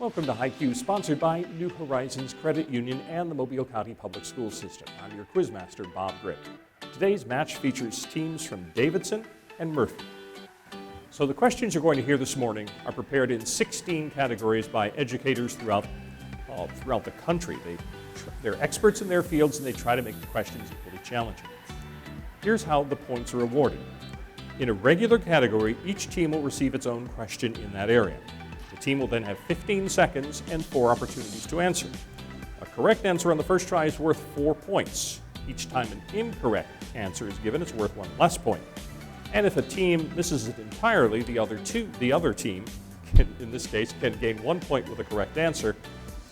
Welcome to HiQ, sponsored by New Horizons Credit Union and the Mobile County Public School System. I'm your quizmaster, Bob Britt. Today's match features teams from Davidson and Murphy. So the questions you're going to hear this morning are prepared in 16 categories by educators throughout the country. They're experts in their fields and they try to make the questions equally challenging. Here's how the points are awarded. In a regular category, each team will receive its own question in that area. The team will then have 15 seconds and 4 opportunities to answer. A correct answer on the first try is worth 4 points. Each time an incorrect answer is given, it's worth 1 less point. And if a team misses it entirely, the other team, in this case, can gain 1 point with a correct answer.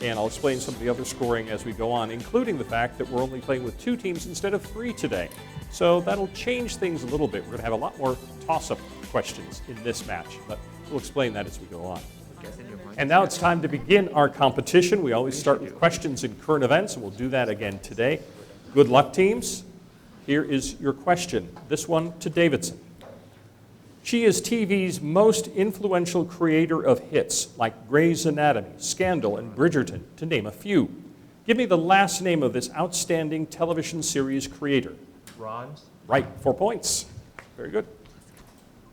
And I'll explain some of the other scoring as we go on, including the fact that we're only playing with 2 teams instead of 3 today. So that'll change things a little bit. We're going to have a lot more toss-up questions in this match, but we'll explain that as we go on. And now it's time to begin our competition. We always start with questions in current events, and we'll do that again today. Good luck, teams. Here is your question, this one to Davidson. She is TV's most influential creator of hits like Grey's Anatomy, Scandal, and Bridgerton, to name a few. Give me the last name of this outstanding television series creator. Rhymes. Right, 4 points. Very good.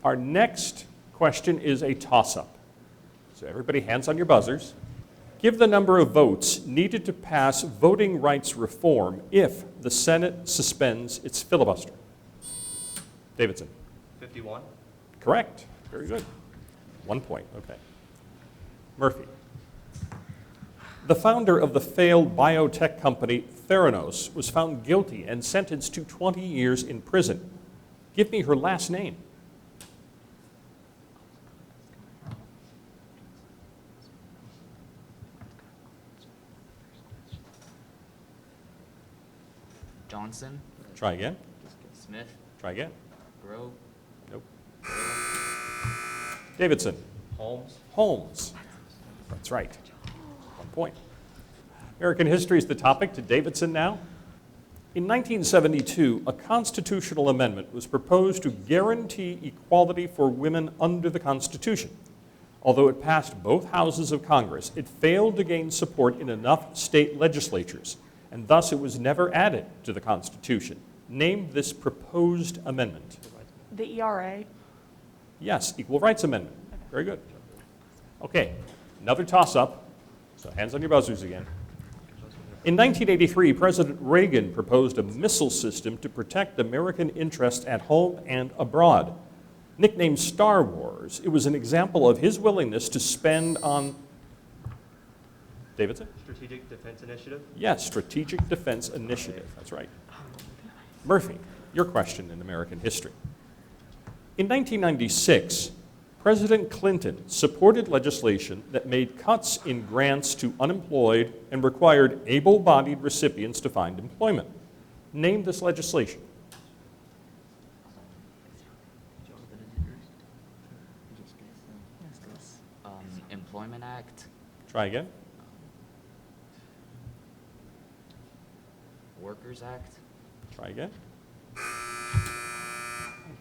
Our next question is a toss-up. So everybody, hands on your buzzers. Give the number of votes needed to pass voting rights reform if the Senate suspends its filibuster. Davidson. 51. Correct. Very good. 1 point. Okay. Murphy. The founder of the failed biotech company Theranos was found guilty and sentenced to 20 years in prison. Give me her last name. Johnson. Try again. Smith. Try again. Grove. Nope. Davidson. Holmes. Holmes. That's right. 1 point. American history is the topic. To Davidson now. In 1972, a constitutional amendment was proposed to guarantee equality for women under the Constitution. Although it passed both houses of Congress, it failed to gain support in enough state legislatures, and thus it was never added to the Constitution. Name this proposed amendment. The ERA. Yes, Equal Rights Amendment. Very good. Okay, another toss-up. So hands on your buzzers again. In 1983, President Reagan proposed a missile system to protect American interests at home and abroad. Nicknamed Star Wars, it was an example of his willingness to spend on... Davidson? Strategic Defense Initiative. Yes, Strategic Defense Initiative. That's right. Murphy, your question in American history. In 1996, President Clinton supported legislation that made cuts in grants to unemployed and required able-bodied recipients to find employment. Name this legislation. Employment Act. Try again. Workers Act. Try again.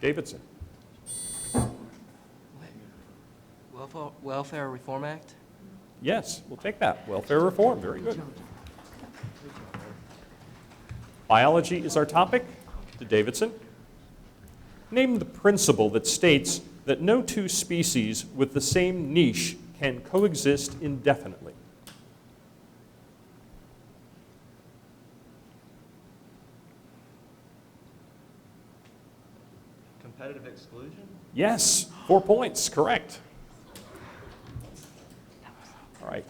Davidson. Welfare Reform Act? Yes, we'll take that. Welfare reform. Very good. Biology is our topic. To Davidson. Name the principle that states that no 2 species with the same niche can coexist indefinitely. Competitive exclusion. Yes, 4 points. Correct. All right.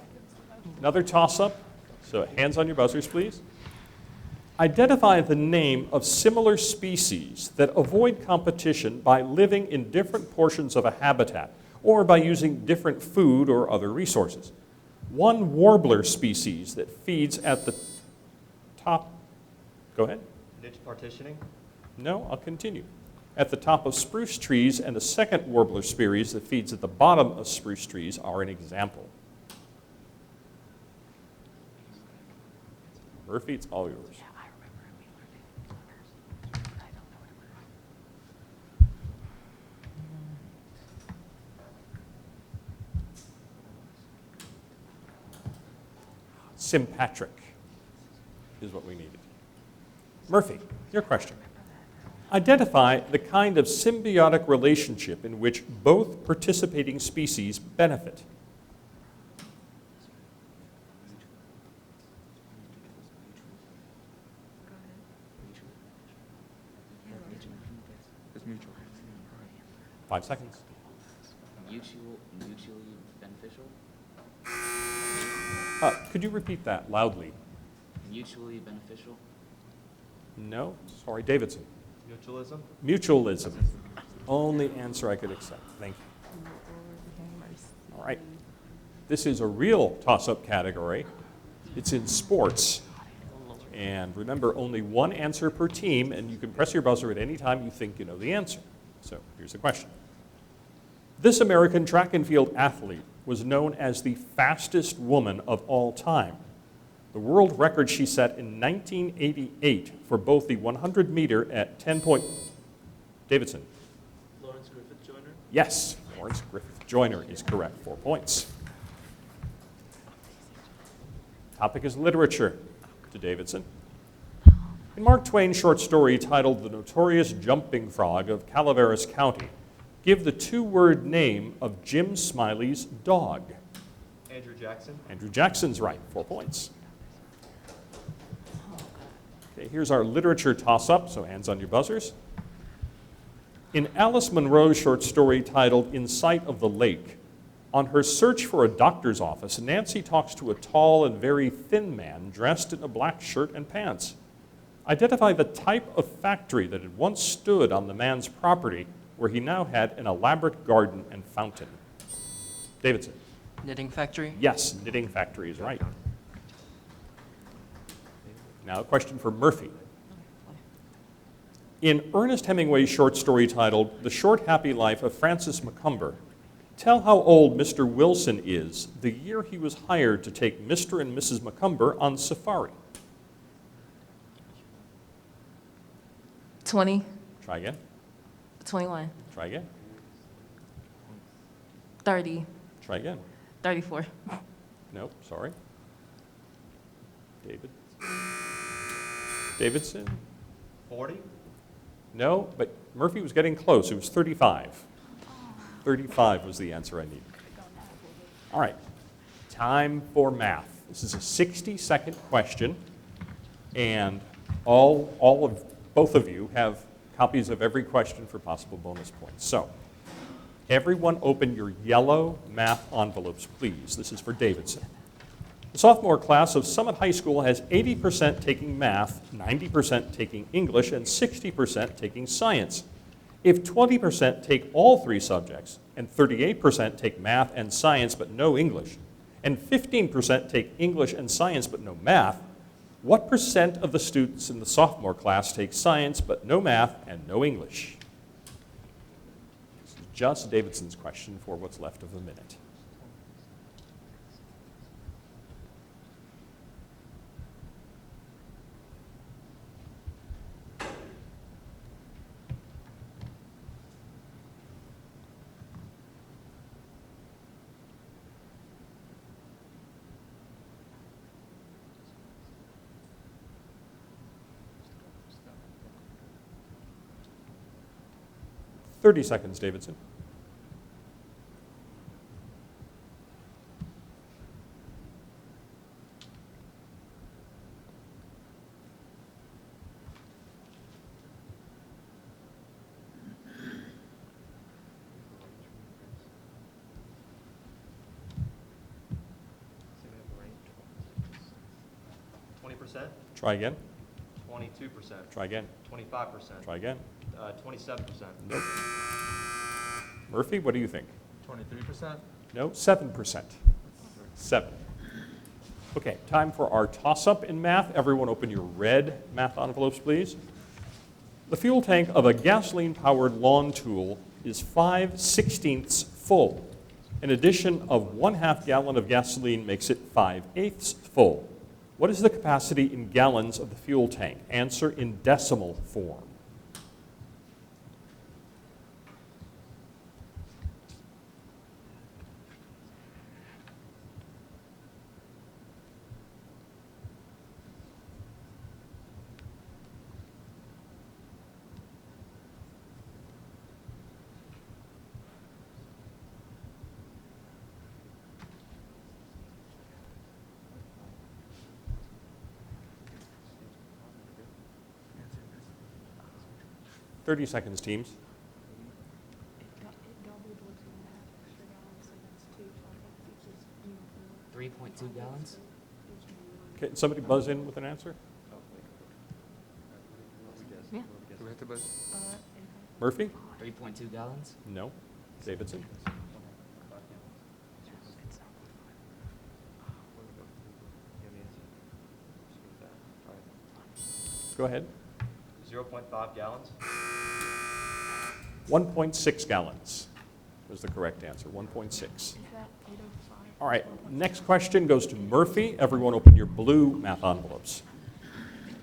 Another toss-up. So hands on your buzzers, please. Identify the name of similar species that avoid competition by living in different portions of a habitat or by using different food or other resources. One warbler species that feeds at the top. Go ahead. Niche partitioning. No, I'll continue. At the top of spruce trees, and a second warbler species that feeds at the bottom of spruce trees are an example. Murphy, it's all yours. Sympatric is what we needed. Murphy, your question. Identify the kind of symbiotic relationship in which both participating species benefit. It's mutual. 5 seconds. Mutually beneficial. Could you repeat that loudly? Mutually beneficial. No? Sorry, Davidson. Mutualism? Mutualism. Only answer I could accept. Thank you. All right. This is a real toss-up category. It's in sports. And remember, only one answer per team, and you can press your buzzer at any time you think you know the answer. So here's the question. This American track and field athlete was known as the fastest woman of all time. The world record she set in 1988 for both the 100 meter at 10 point. Davidson. Lawrence Griffith Joyner? Yes, Lawrence Griffith Joyner is correct. 4 points. Topic is literature to Davidson. In Mark Twain's short story titled The Notorious Jumping Frog of Calaveras County, give the two-word name of Jim Smiley's dog. Andrew Jackson? Andrew Jackson's right. 4 points. Okay, here's our literature toss-up, so hands on your buzzers. In Alice Munro's short story titled In Sight of the Lake, on her search for a doctor's office, Nancy talks to a tall and very thin man dressed in a black shirt and pants. Identify the type of factory that had once stood on the man's property where he now had an elaborate garden and fountain. Davidson. Knitting factory? Yes, knitting factory is right. Now a question for Murphy. In Ernest Hemingway's short story titled The Short Happy Life of Francis Macomber, tell how old Mr. Wilson is the year he was hired to take Mr. and Mrs. Macomber on safari. 20, Try again. 21, Try again. 30, Try again. 34. No, sorry. Davidson? 40? No, but Murphy was getting close. It was 35. 35 was the answer I needed. All right, time for math. This is a 60-second question, and both of you have copies of every question for possible bonus points. So, everyone open your yellow math envelopes, please. This is for Davidson. The sophomore class of Summit High School has 80% taking math, 90% taking English, and 60% taking science. If 20% take all three subjects, and 38% take math and science but no English, and 15% take English and science but no math, what percent of the students in the sophomore class take science but no math and no English? This is just Davidson's question for what's left of the minute. Thirty seconds, Davidson. So we have a range. 20%? Try again. 22%? Try again. 25%? Try again. 27%? Nope. Murphy, what do you think? 23%? No, 7%. 7. Okay, time for our toss-up in math. Everyone open your red math envelopes, please. The fuel tank of a gasoline-powered lawn tool is 5/16 full. An addition of 1/2 gallon of gasoline makes it 5/8 full. What is the capacity in gallons of the fuel tank? Answer in decimal form. 30 seconds, teams. It doubled what's in that extra gallon, so that's 2, so I think it's just, 3.2 gallons? Can somebody buzz in with an answer? Yeah. Do we have to buzz? Murphy? 3.2 gallons? No. Davidson? Go ahead. 0.5 gallons? 1.6 gallons was the correct answer, 1.6. Is that 805? All right, next question goes to Murphy. Everyone open your blue math envelopes.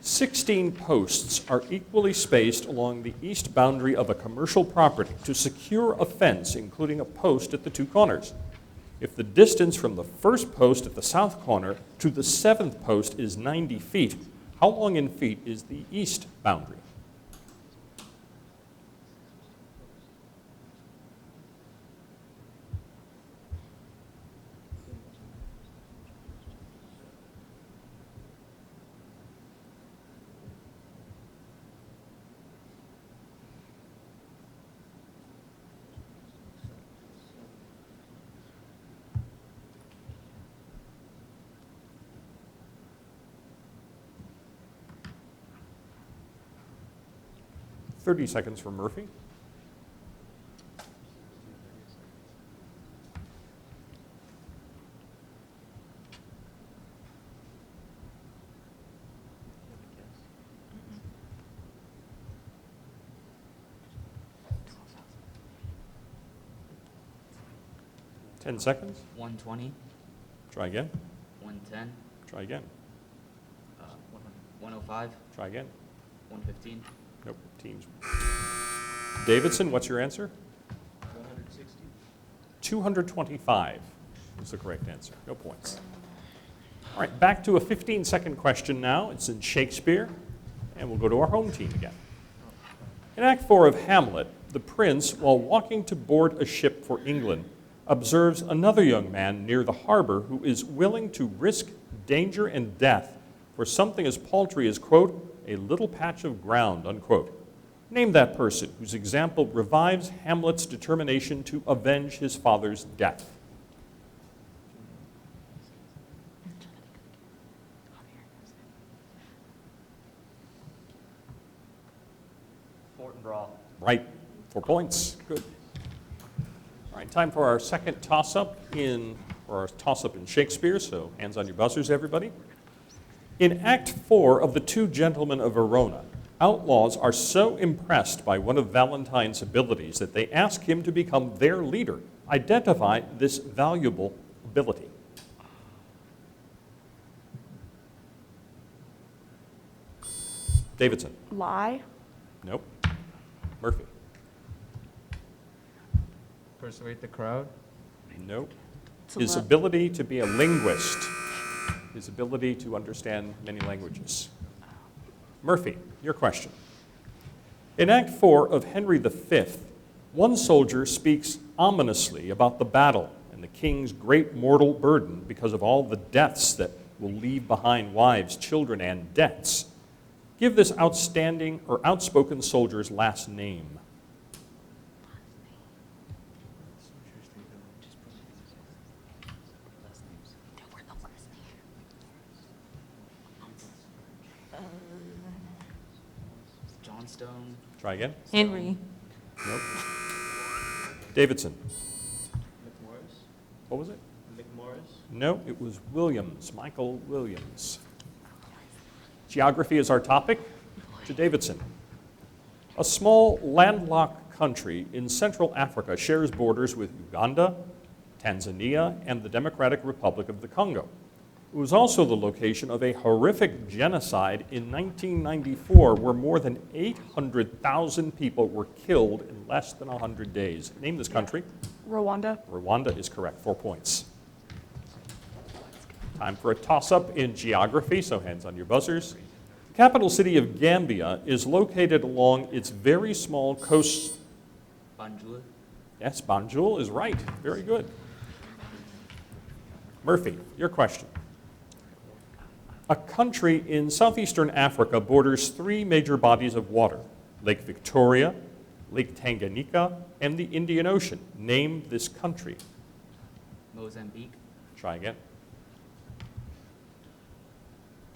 16 posts are equally spaced along the east boundary of a commercial property to secure a fence, including a post at the two corners. If the distance from the first post at the south corner to the seventh post is 90 feet, how long in feet is the east boundary? Thirty seconds for Murphy. Ten seconds. 120, Try again. 110, Try again. 105, Try again. 115, Nope. Teams. Davidson, what's your answer? 160. 225 is the correct answer. No points. All right, back to a 15-second question now. It's in Shakespeare, and we'll go to our home team again. In Act 4 of Hamlet, the prince, while walking to board a ship for England, observes another young man near the harbor who is willing to risk danger and death for something as paltry as, quote, a little patch of ground, unquote. Name that person whose example revives Hamlet's determination to avenge his father's death. Fortinbras. Right, 4 points. Good. All right, time for our second toss-up in Shakespeare, so hands on your buzzers, everybody. In Act 4 of The Two Gentlemen of Verona, outlaws are so impressed by one of Valentine's abilities that they ask him to become their leader. Identify this valuable ability. Davidson. Lie. Nope. Murphy. Persuade the crowd? Nope. To His love. ability to be a linguist. His ability to understand many languages. Murphy, your question. In Act 4 of Henry V, one soldier speaks ominously about the battle and the king's great mortal burden because of all the deaths that will leave behind wives, children, and debts. Give this outstanding or outspoken soldier's last name. Johnstone, Try again. Henry. Nope. Davidson. McMorris. What was it? McMorris. No, it was Williams, Michael Williams. Geography is our topic. To Davidson. A small landlocked country in Central Africa shares borders with Uganda, Tanzania, and the Democratic Republic of the Congo. It was also the location of a horrific genocide in 1994 where more than 800,000 people were killed in less than 100 days. Name this country. Rwanda. Rwanda is correct, 4 points. Time for a toss-up in geography, so hands on your buzzers. The capital city of Gambia is located along its very small coast. Banjul, Yes, Banjul is right. Very good. Murphy, your question. A country in southeastern Africa borders 3 major bodies of water. Lake Victoria, Lake Tanganyika, and the Indian Ocean. Name this country. Mozambique. Try again.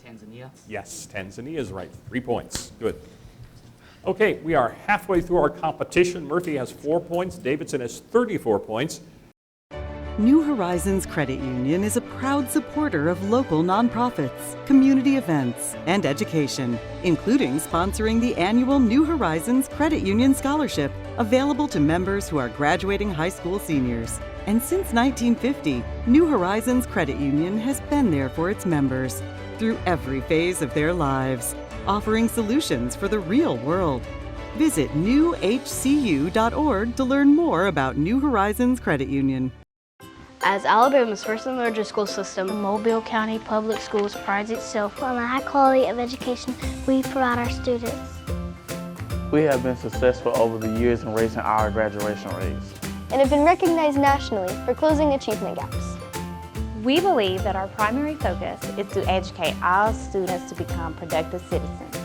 Tanzania. Yes, Tanzania is right. 3 points. Good. Okay, we are halfway through our competition. Murphy has 4 points. Davidson has 34 points. New Horizons Credit Union is a proud supporter of local nonprofits, community events, and education, including sponsoring the annual New Horizons Credit Union Scholarship, available to members who are graduating high school seniors. And since 1950, New Horizons Credit Union has been there for its members through every phase of their lives, offering solutions for the real world. Visit newhcu.org to learn more about New Horizons Credit Union. As Alabama's first and largest school system, Mobile County Public Schools prides itself on the high quality of education we provide our students. We have been successful over the years in raising our graduation rates and have been recognized nationally for closing achievement gaps. We believe that our primary focus is to educate all students to become productive citizens.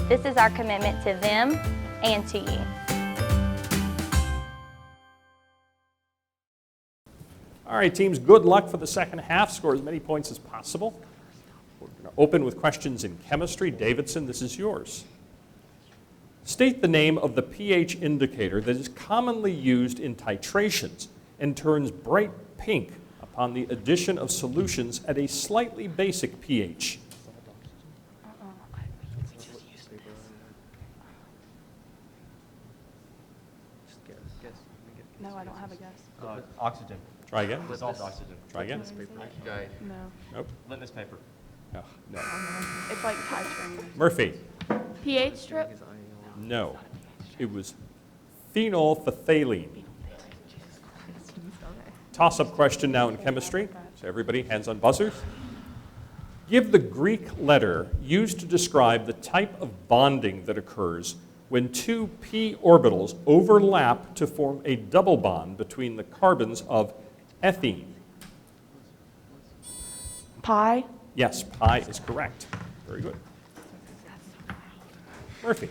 This is our commitment to them and to you. All right, teams, good luck for the second half. Score as many points as possible. We're going to open with questions in chemistry. Davidson, this is yours. State the name of the pH indicator that is commonly used in titrations and turns bright pink upon the addition of solutions at a slightly basic pH. No, I don't have a guess. Oxygen. Try again. Dissolved oxygen. Try again. Guide. No. Nope. Litmus paper. Oh, no. It's like titrating. Murphy. pH strip? No. It was phenolphthalein. Toss-up question now in chemistry. So everybody, hands on buzzers. Give the Greek letter used to describe the type of bonding that occurs when two p orbitals overlap to form a double bond between the carbons of ethene. Pi? Yes, pi is correct. Very good. Murphy.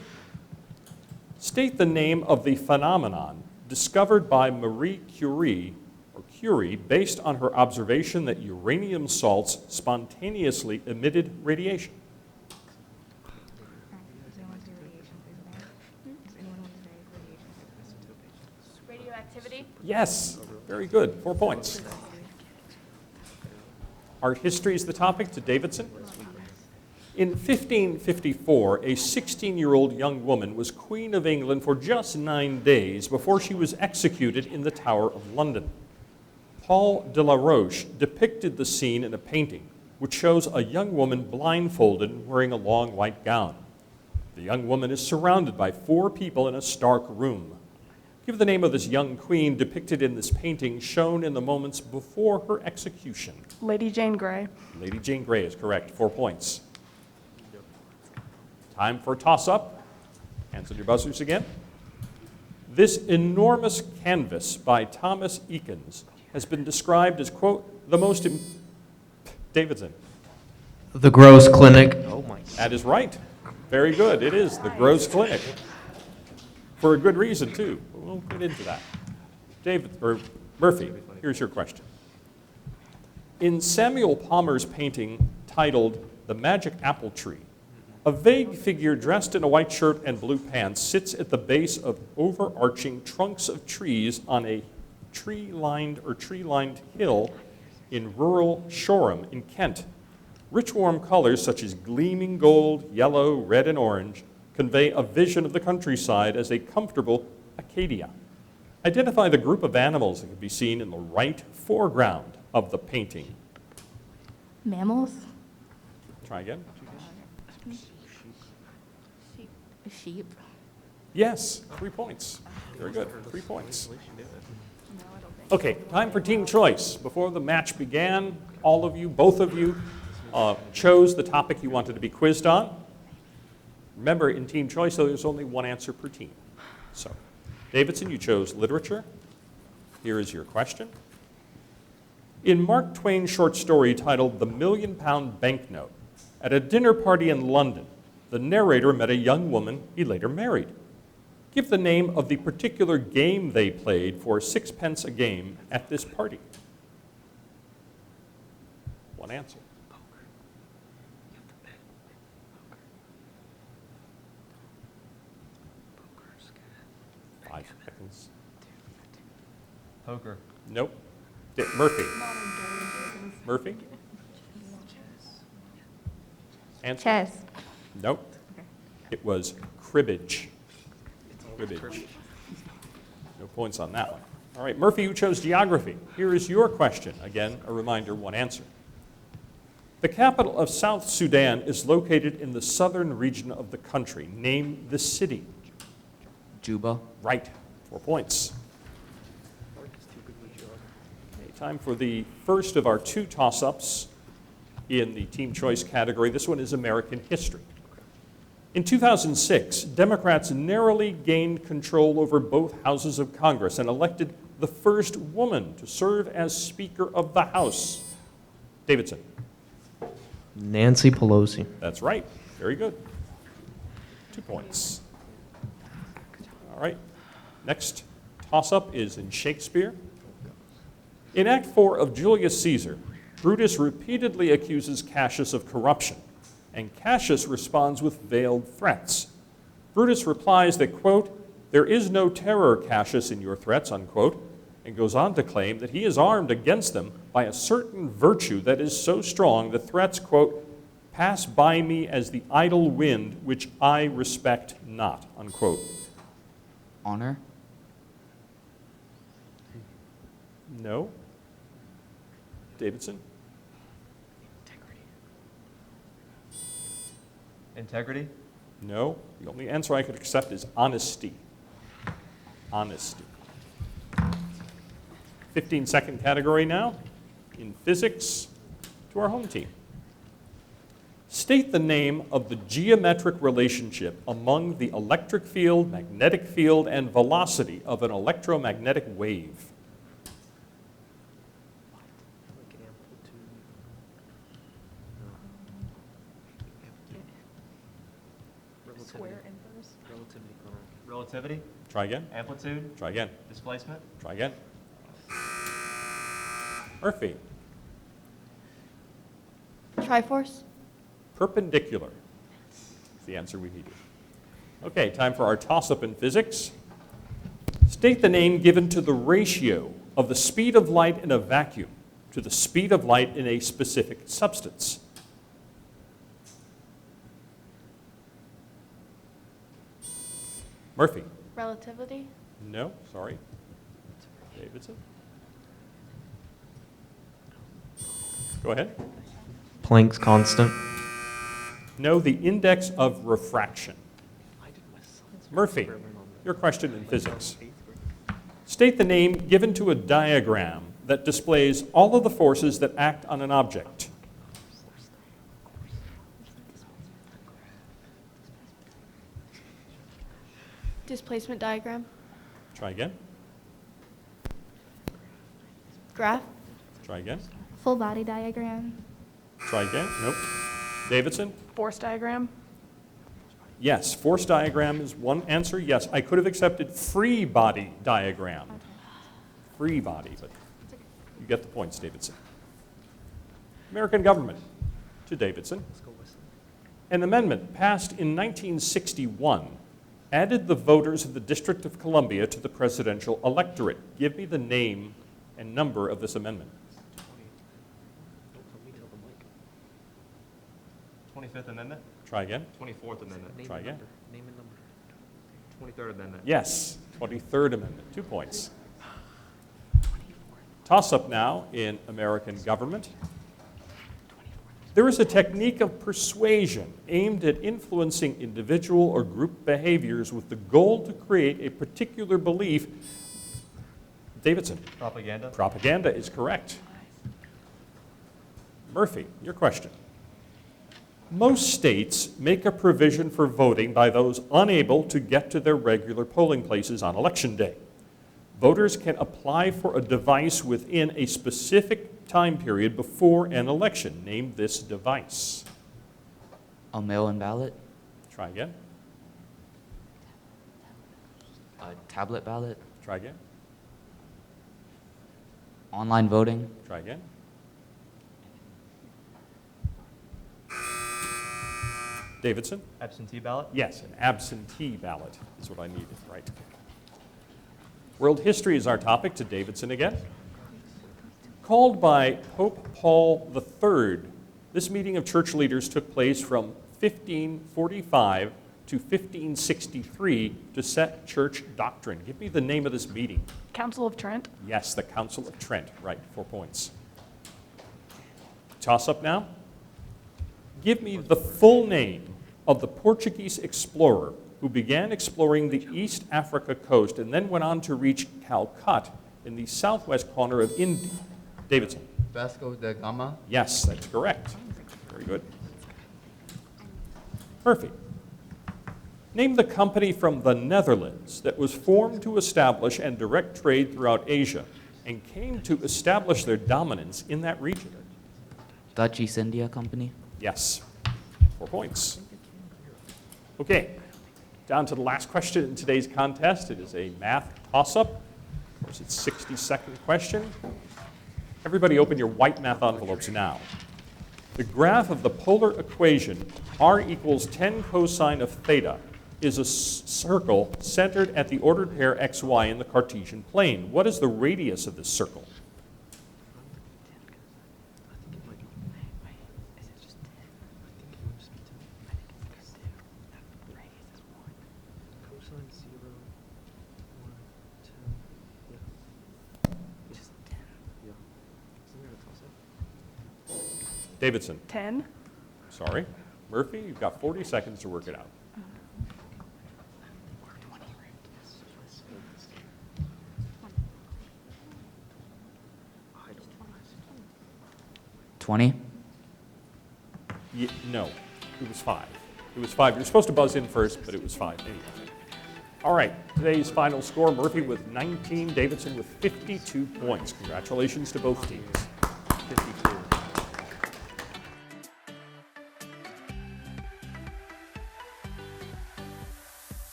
State the name of the phenomenon discovered by Marie Curie, based on her observation that uranium salts spontaneously emitted radiation. Radioactivity? Yes, very good. 4 points. Art history is the topic to Davidson. In 1554, a 16-year-old young woman was Queen of England for just 9 days before she was executed in the Tower of London. Paul de la Roche depicted the scene in a painting, which shows a young woman blindfolded and wearing a long white gown. The young woman is surrounded by 4 people in a stark room. Give the name of this young queen depicted in this painting shown in the moments before her execution. Lady Jane Grey. Lady Jane Grey is correct. 4 points. Time for a toss-up. Hands on your buzzers again. This enormous canvas by Thomas Eakins has been described as, quote, the most... Davidson. The Gross Clinic. Oh my. That is right. Very good. It is the Gross Clinic. For a good reason, too. We'll get into that. Murphy, here's your question. In Samuel Palmer's painting titled The Magic Apple Tree, a vague figure dressed in a white shirt and blue pants sits at the base of overarching trunks of trees on a tree-lined hill in rural Shoreham in Kent. Rich warm colors such as gleaming gold, yellow, red, and orange convey a vision of the countryside as a comfortable Acadia. Identify the group of animals that can be seen in the right foreground of the painting. Mammals? Try again. Sheep. Yes, 3 points. Very good, 3 points. Okay, time for team choice. Before the match began, all of you, both of you, chose the topic you wanted to be quizzed on. Remember, in team choice, there's only one answer per team. So, Davidson, you chose literature. Here is your question. In Mark Twain's short story titled The Million-Pound Banknote, at a dinner party in London, the narrator met a young woman he later married. Give the name of the particular game they played for 6 pence a game at this party. One answer. 5 seconds. Poker. Nope. Murphy. Murphy? Answer? Chess. Nope. It was cribbage. Cribbage. No points on that one. All right, Murphy, you chose geography. Here is your question. Again, a reminder, one answer. The capital of South Sudan is located in the southern region of the country. Name the city. Juba. Right. 4 points. Okay, time for the first of our 2 toss-ups in the team choice category. This one is American history. In 2006, Democrats narrowly gained control over both houses of Congress and elected the first woman to serve as Speaker of the House. Davidson. Nancy Pelosi. That's right. Very good. 2 points. All right. Next toss-up is in Shakespeare. In Act 4 of Julius Caesar, Brutus repeatedly accuses Cassius of corruption, and Cassius responds with veiled threats. Brutus replies that, quote, "There is no terror, Cassius, in your threats," unquote, and goes on to claim that he is armed against them by a certain virtue that is so strong the threats, quote, "pass by me as the idle wind, which I respect not," unquote. Honor. No. Davidson? Integrity. No. The only answer I could accept is honesty. Honesty. 15-second category now. In physics, to our home team. State the name of the geometric relationship among the electric field, magnetic field, and velocity of an electromagnetic wave. Square inverse. Relativity. Try again. Amplitude. Try again. Displacement. Try again. Murphy. Triforce. Perpendicular is the answer we needed. Okay, time for our toss-up in physics. State the name given to the ratio of the speed of light in a vacuum to the speed of light in a specific substance. Murphy. Relativity. No, sorry. Davidson. Go ahead. Planck's constant. No, the index of refraction. Murphy, your question in physics. State the name given to a diagram that displays all of the forces that act on an object. Displacement diagram. Try again. Graph. Try again. Full body diagram. Try again. Nope. Davidson? Force diagram. Yes, force diagram is one answer. Yes, I could have accepted free body diagram. Free body, but you get the points, Davidson. American government, to Davidson. An amendment passed in 1961 added the voters of the District of Columbia to the presidential electorate. Give me the name and number of this amendment. 25th Amendment. Try again. 24th Amendment. Try again. Name and number. 23rd Amendment. Yes, 23rd Amendment, 2 points. Toss-up now in American government. There is a technique of persuasion aimed at influencing individual or group behaviors with the goal to create a particular belief. Davidson. Propaganda. Propaganda is correct. Murphy, your question. Most states make a provision for voting by those unable to get to their regular polling places on Election Day. Voters can apply for a device within a specific time period before an election. Name this device. A mail-in ballot. Try again. Tablet ballot. Try again. Online voting. Try again. Davidson? Absentee ballot? Yes, an absentee ballot is what I needed, right. World history is our topic, to Davidson again. Called by Pope Paul III, this meeting of church leaders took place from 1545 to 1563 to set church doctrine. Give me the name of this meeting. Council of Trent. Yes, the Council of Trent, right, 4 points. Toss up now. Give me the full name of the Portuguese explorer who began exploring the East Africa coast and then went on to reach Calcutta in the southwest corner of India. Davidson. Vasco da Gama. Yes, that's correct. Very good. Murphy. Name the company from the Netherlands that was formed to establish and direct trade throughout Asia and came to establish their dominance in that region. Dutch East India Company. Yes, 4 points. Okay, down to the last question in today's contest. It is a math toss-up. Of course, it's a 60-second question. Everybody open your white math envelopes now. The graph of the polar equation r equals 10 cosine of theta is a circle centered at the ordered pair xy in the Cartesian plane. What is the radius of this circle? Davidson. 10. Sorry. Murphy, you've got 40 seconds to work it out. $20. No, it was 5. It was 5. You're supposed to buzz in first, but it was 5 anyway. All right, today's final score, Murphy with 19, Davidson with 52 points. Congratulations to both teams. 52.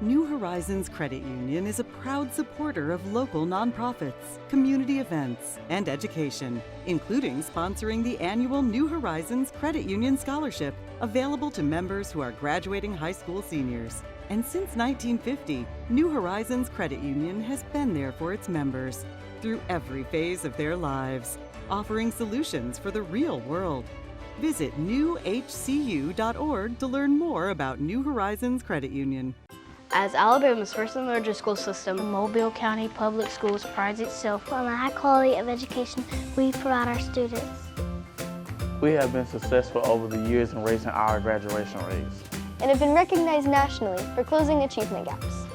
New Horizons Credit Union is a proud supporter of local nonprofits, community events, and education, including sponsoring the annual New Horizons Credit Union Scholarship, available to members who are graduating high school seniors. And since 1950, New Horizons Credit Union has been there for its members through every phase of their lives, offering solutions for the real world. Visit newhcu.org to learn more about New Horizons Credit Union. As Alabama's first and largest school system, Mobile County Public Schools prides itself on the high quality of education we provide our students. We have been successful over the years in raising our graduation rates and have been recognized nationally for closing achievement gaps.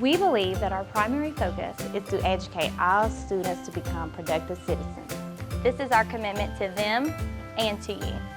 We believe that our primary focus is to educate all students to become productive citizens. This is our commitment to them and to you.